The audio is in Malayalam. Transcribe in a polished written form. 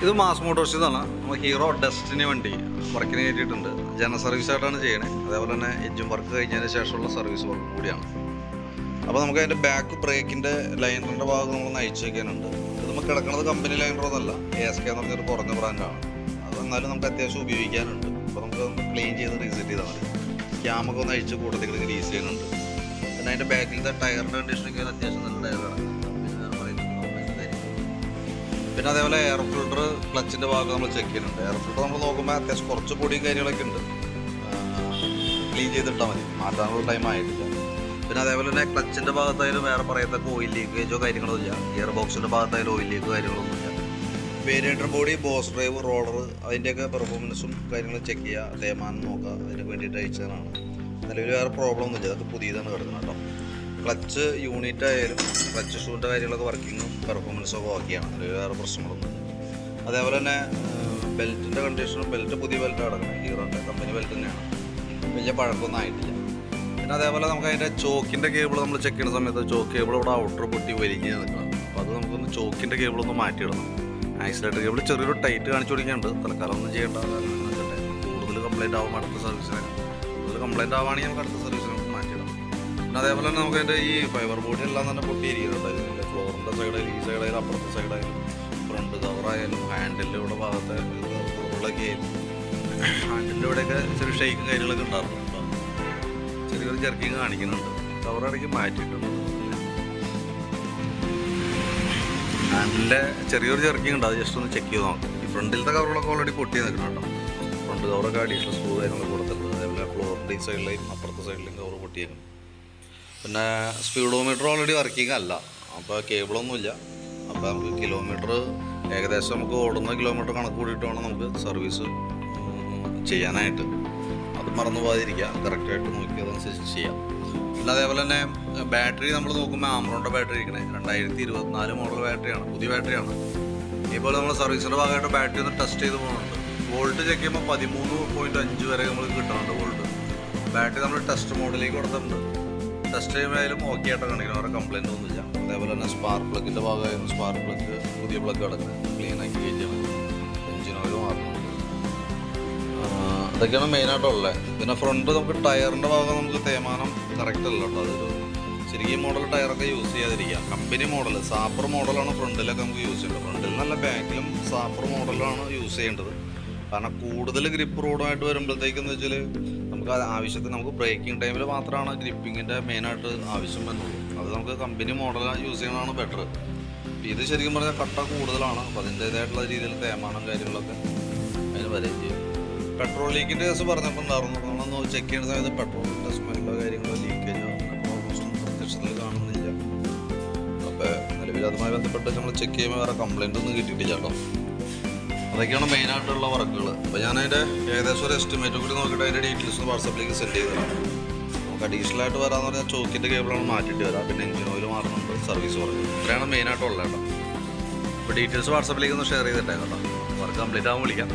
ഇത് മാസ് മോട്ടോഴ്സിൽ നിന്നാണ്. നമ്മൾ ഹീറോ ഡെസ്റ്റിനി വണ്ടി വർക്കിന് കയറ്റിയിട്ടുണ്ട്. ജനറൽ സർവീസായിട്ടാണ് ചെയ്യണേ. അതേപോലെ തന്നെ എഞ്ചിൻ വർക്ക് കഴിഞ്ഞതിന് ശേഷമുള്ള സർവീസ് വർക്ക് കൂടിയാണ്. അപ്പോൾ നമുക്ക് അതിൻ്റെ ബാക്ക് ബ്രേക്കിൻ്റെ ലൈനറിൻ്റെ ഭാഗം നമ്മൾ അയച്ചു വയ്ക്കാനുണ്ട്. ഇത് നമുക്ക് കിടക്കുന്നത് കമ്പനി ലൈനറൊന്നുമല്ല, ASK എന്ന് പറഞ്ഞൊരു കുറഞ്ഞ ബ്രാൻഡാണ്. അത് എന്നാലും നമുക്ക് അത്യാവശ്യം ഉപയോഗിക്കാനുണ്ട്. അപ്പോൾ നമുക്ക് ഒന്ന് ക്ലീൻ ചെയ്ത് റീസെറ്റ് ചെയ്താൽ മതി. ക്യാമൊക്കെ ഒന്ന് അഴിച്ച് കൂട്ടത്തിൽ ഗ്രീസ് ചെയ്യുന്നുണ്ട്. പിന്നെ അതിൻ്റെ ബാക്കിലത്തെ ടയറിൻ്റെ കണ്ടീഷനൊക്കെ അത്യാവശ്യം നല്ല ടയറാണ്. പിന്നെ അതേപോലെ എയർ ഫിൽട്ടർ ക്ലച്ചിൻ്റെ ഭാഗം നമ്മൾ ചെക്ക് ചെയ്യുന്നുണ്ട്. എയർ ഫിൽട്ടർ നമ്മൾ നോക്കുമ്പോൾ അത്യാവശ്യം കുറച്ച് പൊടിയും കാര്യങ്ങളൊക്കെ ഉണ്ട്. ക്ലീൻ ചെയ്തിട്ടാൽ മതി, മാറ്റാനുള്ള ടൈം ആയിട്ടില്ല. പിന്നെ അതേപോലെ തന്നെ ക്ലച്ചിൻ്റെ ഭാഗത്തായാലും വേറെ പറയത്തക്ക ഓയിൽ ലീക്കേജോ കാര്യങ്ങളോ ഇല്ല. ഗിയർ ബോക്സിൻ്റെ ഭാഗത്തായാലും ഓയിൽ ലീക്ക് കാര്യങ്ങളൊന്നും ഇല്ല. Variator body, boss drive, roller അതിൻ്റെയൊക്കെ പെർഫോമൻസും കാര്യങ്ങളും ചെക്ക് ചെയ്യുക, തേയ്മാനം നോക്കുക. അതിന് വേണ്ടിയിട്ട് അയച്ചതാണ്. നിലവിൽ വേറെ പ്രോബ്ലം ഒന്നുമില്ല. അതൊക്കെ പുതിയതാണ് കിടക്കുന്നത് കേട്ടോ. ക്ലച്ച് യൂണിറ്റ് ആയാലും ക്ലച്ച് ഷൂവിൻ്റെ കാര്യങ്ങളൊക്കെ വർക്കിങ്ങും പെർഫോമൻസൊക്കെ ഓക്കെയാണ്. അതിൽ വേറെ പ്രശ്നങ്ങളൊന്നുമില്ല. അതേപോലെ തന്നെ ബെൽറ്റിൻ്റെ കണ്ടീഷനും, ബെൽറ്റ് പുതിയ ബെൽറ്റ് കിടക്കുന്നത്, ഹീറോൻ്റെ കമ്പനി ബെൽറ്റ് തന്നെയാണ്. വലിയ പഴക്കമൊന്നും ആയിട്ടില്ല. പിന്നെ അതേപോലെ നമുക്ക് അതിൻ്റെ ചോക്കിൻ്റെ കേബിൾ നമ്മൾ ചെക്ക് ചെയ്യുന്ന സമയത്ത് ചോക്ക് കേബിൾ ഇവിടെ ഔട്ടർ പൊട്ടി വലിഞ്ഞ് നിൽക്കണം. അപ്പോൾ അത് നമുക്കൊന്ന് ചോക്കിൻ്റെ കേബിളൊന്ന് മാറ്റിയിടണം. ആക്സിലേറ്റർ കേബിൾ ചെറിയൊരു ടൈറ്റ് കാണിച്ചു കൊടുക്കുന്നുണ്ട്. തൽക്കാലം ഒന്നും ചെയ്യേണ്ട. കൂടുതൽ കംപ്ലൈൻറ്റ് ആവും അടുത്ത സർവീസിനൊക്കെ. കൂടുതൽ കംപ്ലൈൻറ്റ് ആവുകയാണെങ്കിൽ നമുക്ക് അടുത്ത സർവീസിനൊക്കെ മാറ്റിയിടാം. പിന്നെ അതേപോലെ തന്നെ നമുക്ക് അതിൻ്റെ ഈ ഫൈബർ ബോഡി എല്ലാം തന്നെ പൊട്ടിയിരിക്കുന്നുണ്ട്. അതിൻ്റെ ഫ്ലോറിൻ്റെ സൈഡായാലും ഈ സൈഡായാലും അപ്പുറത്തെ സൈഡായാലും ഫ്രണ്ട് കവറായാലും ഹാൻഡിലിൻ്റെ ഇവിടെ ഭാഗത്തെ ഉരുളൊക്കെ ആയാലും ഹാൻഡിലിൻ്റെ ഇവിടെയൊക്കെ ചെറിയ ഷെയ്ക്കും കാര്യങ്ങളൊക്കെ ഉണ്ടായിരുന്നു. ചെറിയൊരു ജർക്കിങ് കാണിക്കുന്നുണ്ട്. കവറിടയ്ക്ക് മാറ്റിയിട്ടുണ്ട്. ഹാൻഡിലിൻ്റെ ചെറിയൊരു ജർക്കിങ് ഉണ്ട്. അത് ജസ്റ്റ് ഒന്ന് ചെക്ക് ചെയ്ത് നോക്കാം. ഈ ഫ്രണ്ടിലത്തെ കവറുകളൊക്കെ ഓൾറെഡി പൊട്ടി നിൽക്കുന്നുണ്ടോ. ഫ്രണ്ട് കവറൊക്കെ അഡീഷണൽ സ്ക്രൂ കാര്യങ്ങളൊക്കെ കൊടുത്തിട്ടുണ്ട്. അതേപോലെ ഫ്ലോറിൻ്റെ ഈ സൈഡിലേയും അപ്പുറത്തെ സൈഡിലേയും കവർ പൊട്ടിയേക്കും. പിന്നെ സ്പീഡോമീറ്റർ ഓൾറെഡി വർക്കിംഗ് അല്ല. അപ്പോൾ കേബിളൊന്നുമില്ല. അപ്പോൾ നമുക്ക് കിലോമീറ്റർ ഏകദേശം നമുക്ക് ഓടുന്ന കിലോമീറ്റർ കണക്ക് കൂടിയിട്ട് വേണം നമുക്ക് സർവീസ് ചെയ്യാനായിട്ട്. അത് മറന്നു പോകാതിരിക്കുക. കറക്റ്റായിട്ട് നോക്കി അതനുസരിച്ച് ചെയ്യാം. പിന്നെ അതേപോലെ തന്നെ ബാറ്ററി നമ്മൾ നോക്കുമ്പോൾ ആമറോണിൻ്റെ ബാറ്ററി ഇരിക്കണേ 2024 മോഡൽ ബാറ്ററിയാണ്. പുതിയ ബാറ്ററിയാണ്. ഇപ്പോൾ നമ്മൾ സർവീസിൻ്റെ ഭാഗമായിട്ട് ബാറ്ററി ഒന്ന് ടെസ്റ്റ് ചെയ്ത് പോകുന്നുണ്ട്. വോൾട്ട് ചെക്ക് ചെയ്യുമ്പോൾ 13.5 വരെ നമ്മൾ കിട്ടുന്നുണ്ട് വോൾട്ട്. ബാറ്ററി നമ്മൾ ടെസ്റ്റ് മോഡിലേക്ക് കൊടുത്തിട്ടുണ്ട്. ടെസ്റ്റ് ചെയ്യുമ്പോഴായാലും ഓക്കെ ആയിട്ട് കാണിക്കണം. വേറെ കംപ്ലയിൻ്റ് ഒന്നുമില്ല. അതേപോലെ തന്നെ സ്പാർക്ക് പ്ലഗിൻ്റെ ഭാഗമായിരുന്നു. സ്പാർക്ക് പ്ലഗ് പുതിയ പ്ലഗ് കിടക്കുന്നത് ക്ലീനാക്കി കയറ്റിയാണ്. എഞ്ചിൻ ഓയിൽ മാറുന്നുണ്ട്. അതൊക്കെയാണ് മെയിനായിട്ടുള്ളത്. പിന്നെ ഫ്രണ്ട് നമുക്ക് ടയറിൻ്റെ ഭാഗം നമുക്ക് തേയ്മാനം കറക്റ്റ് അല്ല കേട്ടോ. അതൊരു ശരിക്കും മോഡൽ ടയറൊക്കെ യൂസ് ചെയ്യാതിരിക്കുക. കമ്പനി മോഡൽ സാപ്പർ മോഡലാണ് ഫ്രണ്ടിലൊക്കെ നമുക്ക് യൂസ് ചെയ്യേണ്ടത്. ഫ്രണ്ടിൽ നല്ല ബാക്കിലും സാപ്പർ മോഡലാണ് യൂസ് ചെയ്യേണ്ടത്. കാരണം കൂടുതൽ ഗ്രിപ്പ് റോഡുമായിട്ട് വരുമ്പോഴത്തേക്കെന്ന് വെച്ചാൽ നമുക്ക് ആവശ്യത്തിന് നമുക്ക് ബ്രേക്കിംഗ് ടൈമിൽ മാത്രമാണ് ഗ്രിപ്പിങ്ങിൻ്റെ മെയിനായിട്ട് ആവശ്യം വരുന്നുള്ളൂ. അത് നമുക്ക് കമ്പനി മോഡൽ യൂസ് ചെയ്യുന്നതാണ് ബെറ്റർ. ഇത് ശരിക്കും പറഞ്ഞാൽ കട്ട കൂടുതലാണ്. അപ്പോൾ അതിൻ്റേതായിട്ടുള്ള രീതിയിൽ തേയ്മാനം കാര്യങ്ങളൊക്കെ അതിന് വരികയും ചെയ്യും. പെട്രോൾ ലീക്കിൻ്റെ കേസ് പറഞ്ഞിട്ടുണ്ടായിരുന്നു. നമ്മളൊന്ന് ചെക്ക് ചെയ്യുന്ന സമയത്ത് പെട്രോളിൻ്റെ സ്മെല്ലോ കാര്യങ്ങളോ ലീക്കേജോ ഓൾമോസ്റ്റ് പ്രത്യക്ഷത്തിൽ കാണുന്നില്ല. അപ്പോൾ നിലവിൽ അതുമായി ബന്ധപ്പെട്ട് നമ്മൾ ചെക്ക് ചെയ്യുമ്പോൾ വേറെ കംപ്ലയിൻ്റ് ഒന്നും കിട്ടിയിട്ടില്ല കേട്ടോ. അതൊക്കെയാണ് മെയിനായിട്ടുള്ള വർക്കുകൾ. അപ്പോൾ ഞാനതിൻ്റെ ഏകദേശം ഒരു എസ്റ്റിമേറ്റ് കൂടി നോക്കിയിട്ട് അതിൻ്റെ ഡീറ്റെയിൽസ് വാട്സാപ്പിലേക്ക് സെൻഡ് ചെയ്തതാണ്. നമുക്ക് അഡീഷണലായിട്ട് വരാമെന്ന് പറഞ്ഞാൽ ചോക്കിൻ്റെ കേബിളാണ് മാറ്റിയിട്ട് വരാം. പിന്നെ എഞ്ചിൻ ഓയിൽ മാറുന്നുണ്ട്, സർവീസ് വർക്ക്. ഇത്രയാണ് മെയിനായിട്ടുള്ളത് കേട്ടോ. അപ്പോൾ ഡീറ്റെയിൽസ് വാട്സാപ്പിലേക്ക് ഒന്ന് ഷെയർ ചെയ്തിട്ടേ കേട്ടോ. വർക്ക് കംപ്ലീറ്റ് ആകുമ്പോൾ വിളിക്കാം.